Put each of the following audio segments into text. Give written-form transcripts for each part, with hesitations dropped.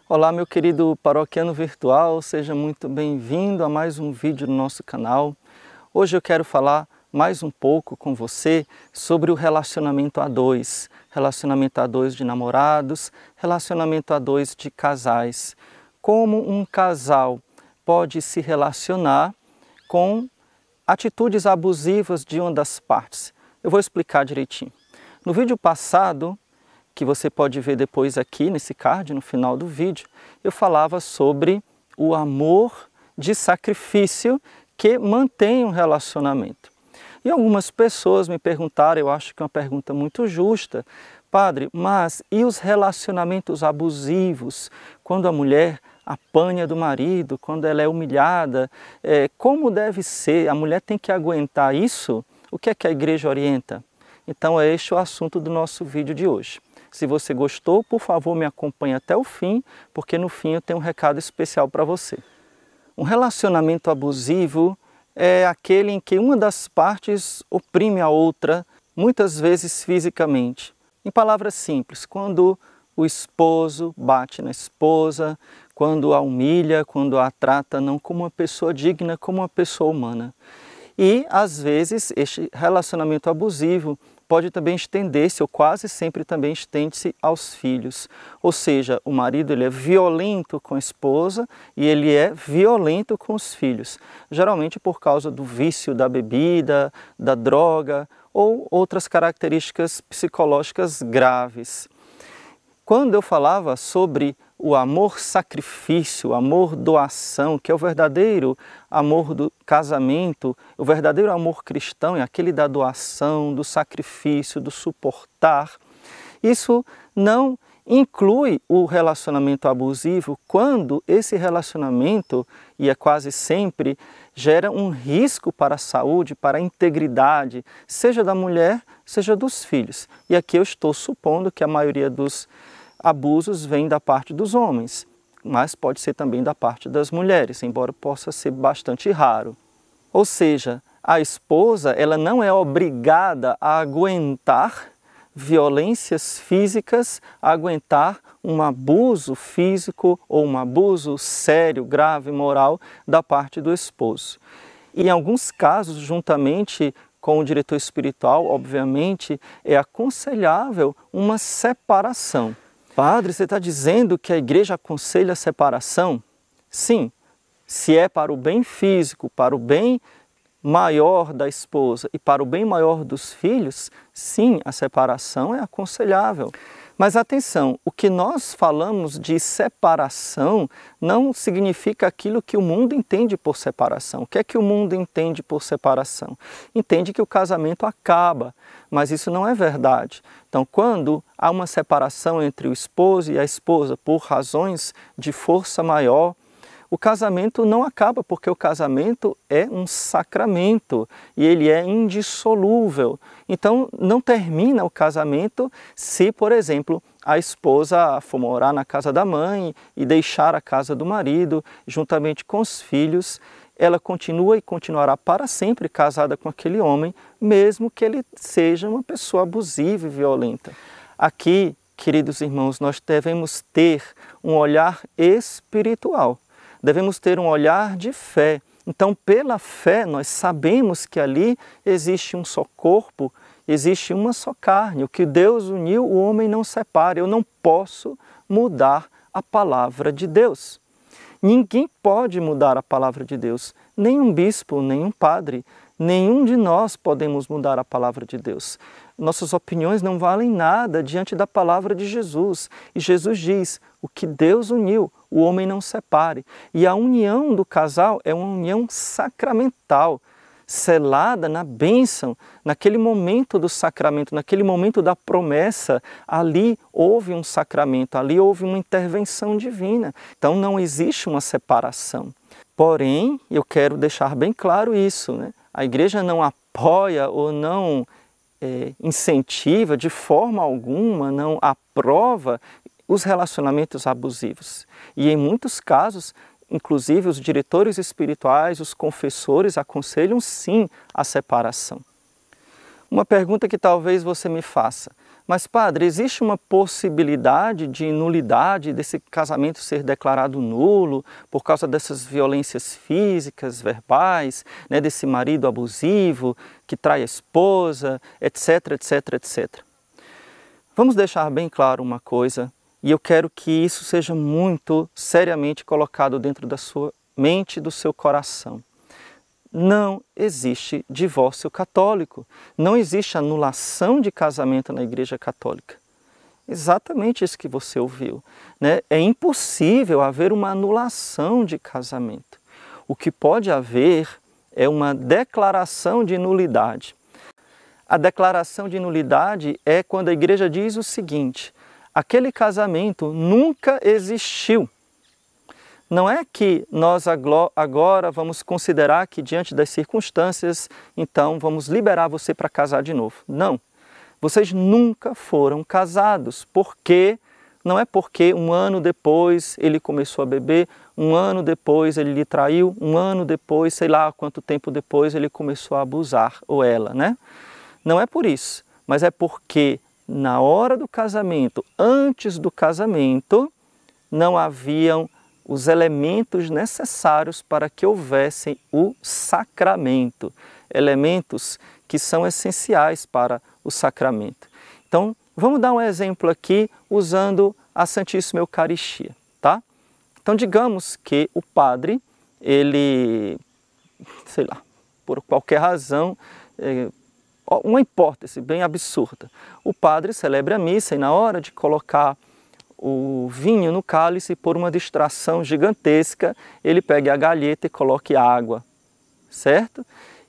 Olá, meu querido paroquiano virtual, seja muito bem-vindo a mais um vídeo no nosso canal. Hoje eu quero falar mais um pouco com você sobre o relacionamento a dois de namorados, relacionamento a dois de casais. Como um casal pode se relacionar com atitudes abusivas de uma das partes. Eu vou explicar direitinho. No vídeo passado, que você pode ver depois aqui nesse card, no final do vídeo, eu falava sobre o amor de sacrifício que mantém um relacionamento. E algumas pessoas me perguntaram, eu acho que é uma pergunta muito justa, Padre, mas e os relacionamentos abusivos? Quando a mulher apanha do marido, quando ela é humilhada, como deve ser? A mulher tem que aguentar isso? O que é que a igreja orienta? Então é este o assunto do nosso vídeo de hoje. Se você gostou, por favor, me acompanhe até o fim, porque no fim eu tenho um recado especial para você. Um relacionamento abusivo é aquele em que uma das partes oprime a outra, muitas vezes fisicamente. Em palavras simples, quando o esposo bate na esposa, quando a humilha, quando a trata não como uma pessoa digna, como uma pessoa humana. E, às vezes, este relacionamento abusivo pode também estender-se, ou quase sempre também estende-se aos filhos. Ou seja, o marido ele é violento com a esposa e ele é violento com os filhos. Geralmente por causa do vício da bebida, da droga ou outras características psicológicas graves. Quando eu falava sobre o amor sacrifício, o amor doação, que é o verdadeiro amor do casamento, o verdadeiro amor cristão é aquele da doação, do sacrifício, do suportar. Isso não inclui o relacionamento abusivo quando esse relacionamento, e é quase sempre, gera um risco para a saúde, para a integridade, seja da mulher, seja dos filhos. E aqui eu estou supondo que a maioria dos abusos vem da parte dos homens, mas pode ser também da parte das mulheres, embora possa ser bastante raro. Ou seja, a esposa ela não é obrigada a aguentar violências físicas, a aguentar um abuso físico ou um abuso sério, grave, moral da parte do esposo. E em alguns casos, juntamente com o diretor espiritual, obviamente, é aconselhável uma separação. Padre, você está dizendo que a igreja aconselha a separação? Sim, se é para o bem físico, para o bem maior da esposa e para o bem maior dos filhos, sim, a separação é aconselhável. Mas atenção, o que nós falamos de separação não significa aquilo que o mundo entende por separação. O que é que o mundo entende por separação? Entende que o casamento acaba, mas isso não é verdade. Então, quando há uma separação entre o esposo e a esposa por razões de força maior, o casamento não acaba, porque o casamento é um sacramento e ele é indissolúvel. Então, não termina o casamento se, por exemplo, a esposa for morar na casa da mãe e deixar a casa do marido, juntamente com os filhos, ela continua e continuará para sempre casada com aquele homem, mesmo que ele seja uma pessoa abusiva e violenta. Aqui, queridos irmãos, nós devemos ter um olhar espiritual. Devemos ter um olhar de fé. Então, pela fé, nós sabemos que ali existe um só corpo, existe uma só carne. O que Deus uniu, o homem não separa. Eu não posso mudar a palavra de Deus. Ninguém pode mudar a palavra de Deus. Nem um bispo, nem um padre. Nenhum de nós podemos mudar a palavra de Deus. Nossas opiniões não valem nada diante da palavra de Jesus. E Jesus diz, o que Deus uniu, o homem não separe. E a união do casal é uma união sacramental, selada na bênção, naquele momento do sacramento, naquele momento da promessa, ali houve um sacramento, ali houve uma intervenção divina. Então não existe uma separação. Porém, eu quero deixar bem claro isso, né? A igreja não apoia ou não incentiva de forma alguma, não aprova os relacionamentos abusivos. E em muitos casos, inclusive os diretores espirituais, os confessores aconselham sim a separação. Uma pergunta que talvez você me faça, Mas, padre, existe uma possibilidade de nulidade desse casamento ser declarado nulo por causa dessas violências físicas, verbais, né, desse marido abusivo que trai a esposa, etc, etc, etc. Vamos deixar bem claro uma coisa, e eu quero que isso seja muito seriamente colocado dentro da sua mente e do seu coração. Não existe divórcio católico, não existe anulação de casamento na Igreja Católica. Exatamente isso que você ouviu, né? É impossível haver uma anulação de casamento. O que pode haver é uma declaração de nulidade. A declaração de nulidade é quando a Igreja diz o seguinte: aquele casamento nunca existiu. Não é que nós agora vamos considerar que diante das circunstâncias, então vamos liberar você para casar de novo. Não, vocês nunca foram casados, porque não é porque um ano depois ele começou a beber, um ano depois ele lhe traiu, um ano depois, sei lá quanto tempo depois ele começou a abusar, ou ela, né? Não é por isso, mas é porque na hora do casamento, antes do casamento, não haviam os elementos necessários para que houvesse o sacramento, elementos que são essenciais para o sacramento. Então, vamos dar um exemplo aqui usando a Santíssima Eucaristia, tá? Então, digamos que o padre, ele, sei lá, por qualquer razão, uma hipótese bem absurda, o padre celebra a missa e na hora de colocar o vinho no cálice, por uma distração gigantesca, ele pegue a galheta e coloque água, certo?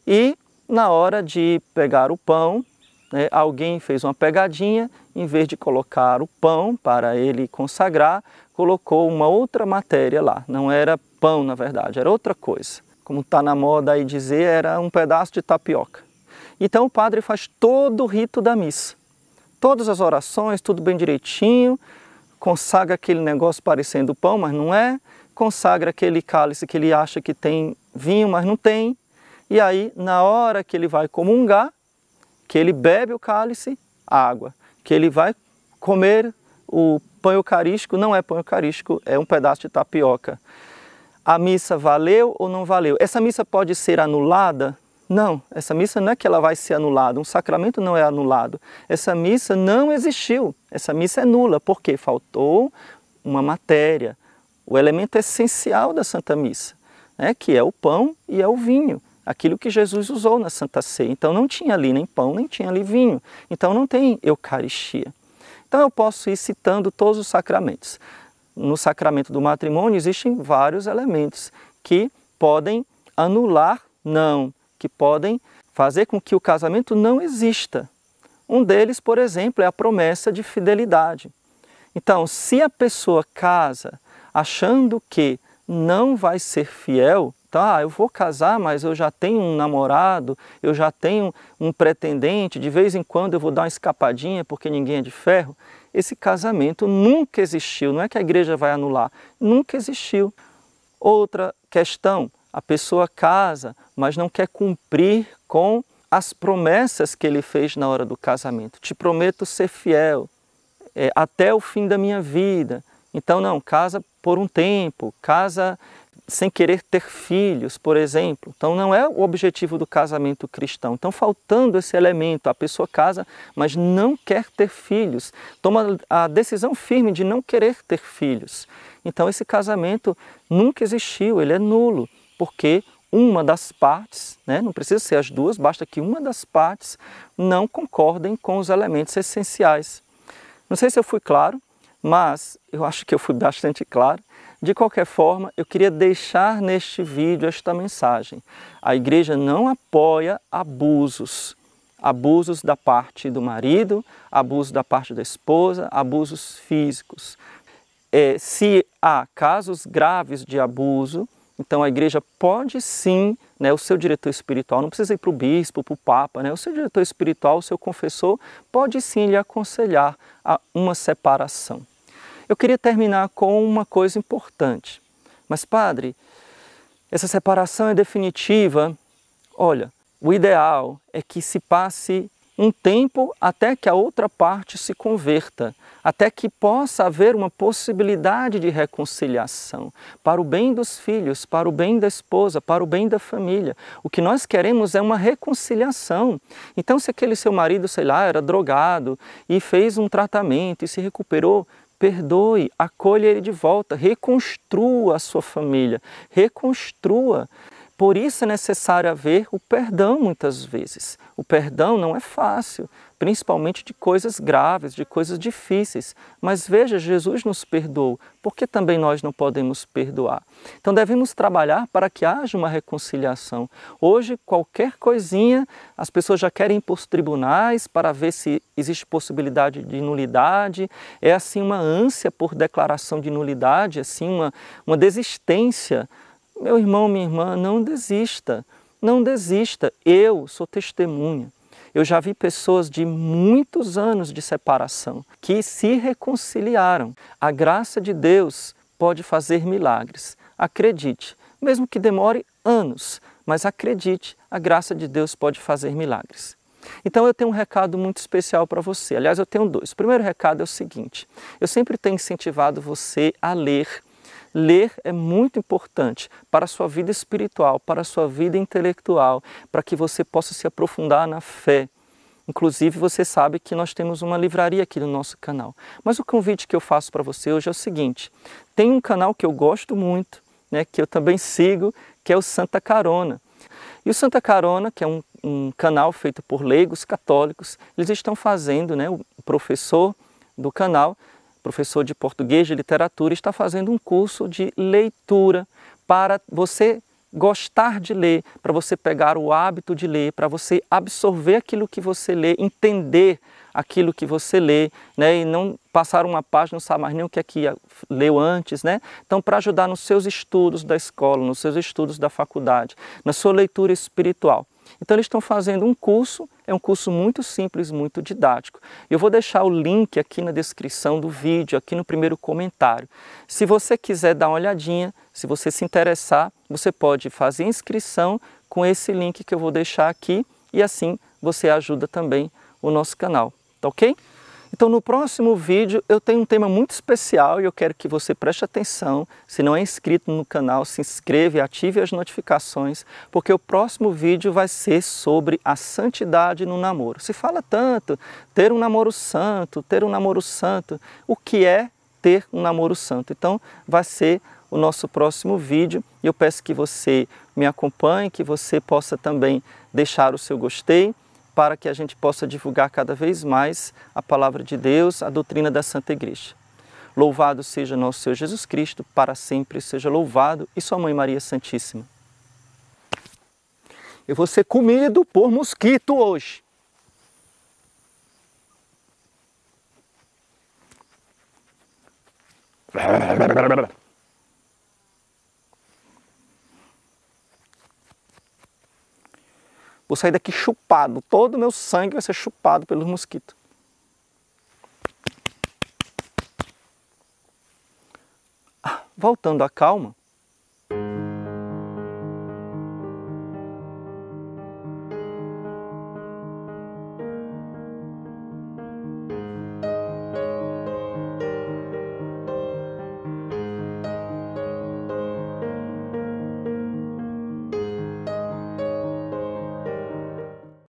E na hora de pegar o pão, né, alguém fez uma pegadinha, em vez de colocar o pão para ele consagrar, colocou uma outra matéria lá. Não era pão, na verdade, era outra coisa. Como está na moda aí dizer, era um pedaço de tapioca. Então o padre faz todo o rito da missa. Todas as orações, tudo bem direitinho, consagra aquele negócio parecendo pão, mas não é, consagra aquele cálice que ele acha que tem vinho, mas não tem, e aí, na hora que ele vai comungar, que ele bebe o cálice, água, que ele vai comer o pão eucarístico, não é pão eucarístico, é um pedaço de tapioca. A missa valeu ou não valeu? Essa missa pode ser anulada? Não, essa missa não é que ela vai ser anulada, um sacramento não é anulado. Essa missa não existiu, essa missa é nula, porque faltou uma matéria, o elemento essencial da Santa Missa, né, que é o pão e é o vinho, aquilo que Jesus usou na Santa Ceia. Então não tinha ali nem pão, nem tinha ali vinho, então não tem Eucaristia. Então eu posso ir citando todos os sacramentos. No sacramento do matrimônio existem vários elementos que podem anular, não, que podem fazer com que o casamento não exista. Um deles, por exemplo, é a promessa de fidelidade. Então, se a pessoa casa achando que não vai ser fiel, tá, eu vou casar, mas eu já tenho um namorado, eu já tenho um pretendente, de vez em quando eu vou dar uma escapadinha porque ninguém é de ferro, esse casamento nunca existiu, não é que a igreja vai anular, nunca existiu. Outra questão, a pessoa casa, mas não quer cumprir com as promessas que ele fez na hora do casamento. Te prometo ser fiel até o fim da minha vida. Então não, casa por um tempo, casa sem querer ter filhos, por exemplo. Então não é o objetivo do casamento cristão. Então faltando esse elemento, a pessoa casa, mas não quer ter filhos. Toma a decisão firme de não querer ter filhos. Então esse casamento nunca existiu, ele é nulo. Porque uma das partes, né, não precisa ser as duas, basta que uma das partes não concordem com os elementos essenciais. Não sei se eu fui claro, mas eu acho que eu fui bastante claro. De qualquer forma, eu queria deixar neste vídeo esta mensagem. A igreja não apoia abusos. Abusos da parte do marido, abusos da parte da esposa, abusos físicos. Se há casos graves de abuso, então a igreja pode sim, né, o seu diretor espiritual, não precisa ir para o bispo, para o papa, né, o seu diretor espiritual, o seu confessor, pode sim lhe aconselhar a uma separação. Eu queria terminar com uma coisa importante. Mas padre, essa separação é definitiva? Olha, o ideal é que se passe um tempo até que a outra parte se converta, até que possa haver uma possibilidade de reconciliação, para o bem dos filhos, para o bem da esposa, para o bem da família. O que nós queremos é uma reconciliação. Então, se aquele seu marido, sei lá, era drogado e fez um tratamento e se recuperou, perdoe, acolha ele de volta, reconstrua a sua família, reconstrua. Por isso é necessário haver o perdão muitas vezes. O perdão não é fácil, principalmente de coisas graves, de coisas difíceis. Mas veja, Jesus nos perdoou, por que também nós não podemos perdoar? Então devemos trabalhar para que haja uma reconciliação. Hoje, qualquer coisinha, as pessoas já querem ir para os tribunais para ver se existe possibilidade de nulidade. É assim uma ânsia por declaração de nulidade, assim uma desistência. Meu irmão, minha irmã, não desista, não desista. Eu sou testemunha. Eu já vi pessoas de muitos anos de separação que se reconciliaram. A graça de Deus pode fazer milagres. Acredite, mesmo que demore anos, mas acredite, a graça de Deus pode fazer milagres. Então eu tenho um recado muito especial para você. Aliás, eu tenho dois. O primeiro recado é o seguinte: eu sempre tenho incentivado você a ler. Ler é muito importante para a sua vida espiritual, para a sua vida intelectual, para que você possa se aprofundar na fé. Inclusive, você sabe que nós temos uma livraria aqui no nosso canal. Mas o convite que eu faço para você hoje é o seguinte: tem um canal que eu gosto muito, que eu também sigo, que é o Santa Carona. E o Santa Carona, que é um canal feito por leigos católicos, eles estão fazendo, o professor do canal, professor de português, de literatura, está fazendo um curso de leitura para você gostar de ler, para você pegar o hábito de ler, para você absorver aquilo que você lê, entender aquilo que você lê, e não passar uma página, não sabe mais nem o que é que leu antes, Então, para ajudar nos seus estudos da escola, nos seus estudos da faculdade, na sua leitura espiritual. Então eles estão fazendo um curso, é um curso muito simples, muito didático. Eu vou deixar o link aqui na descrição do vídeo, aqui no primeiro comentário. Se você quiser dar uma olhadinha, se você se interessar, você pode fazer inscrição com esse link que eu vou deixar aqui e assim você ajuda também o nosso canal, tá ok? Então no próximo vídeo eu tenho um tema muito especial e eu quero que você preste atenção. Se não é inscrito no canal, se inscreva e ative as notificações, porque o próximo vídeo vai ser sobre a santidade no namoro. Se fala tanto, ter um namoro santo, ter um namoro santo. O que é ter um namoro santo? Então vai ser o nosso próximo vídeo e eu peço que você me acompanhe, que você possa também deixar o seu gostei, para que a gente possa divulgar cada vez mais a palavra de Deus, a doutrina da Santa Igreja. Louvado seja nosso Senhor Jesus Cristo, para sempre seja louvado, e sua Mãe Maria Santíssima. Eu vou ser comido por mosquito hoje. Vou sair daqui chupado, todo o meu sangue vai ser chupado pelos mosquitos. Voltando à calma,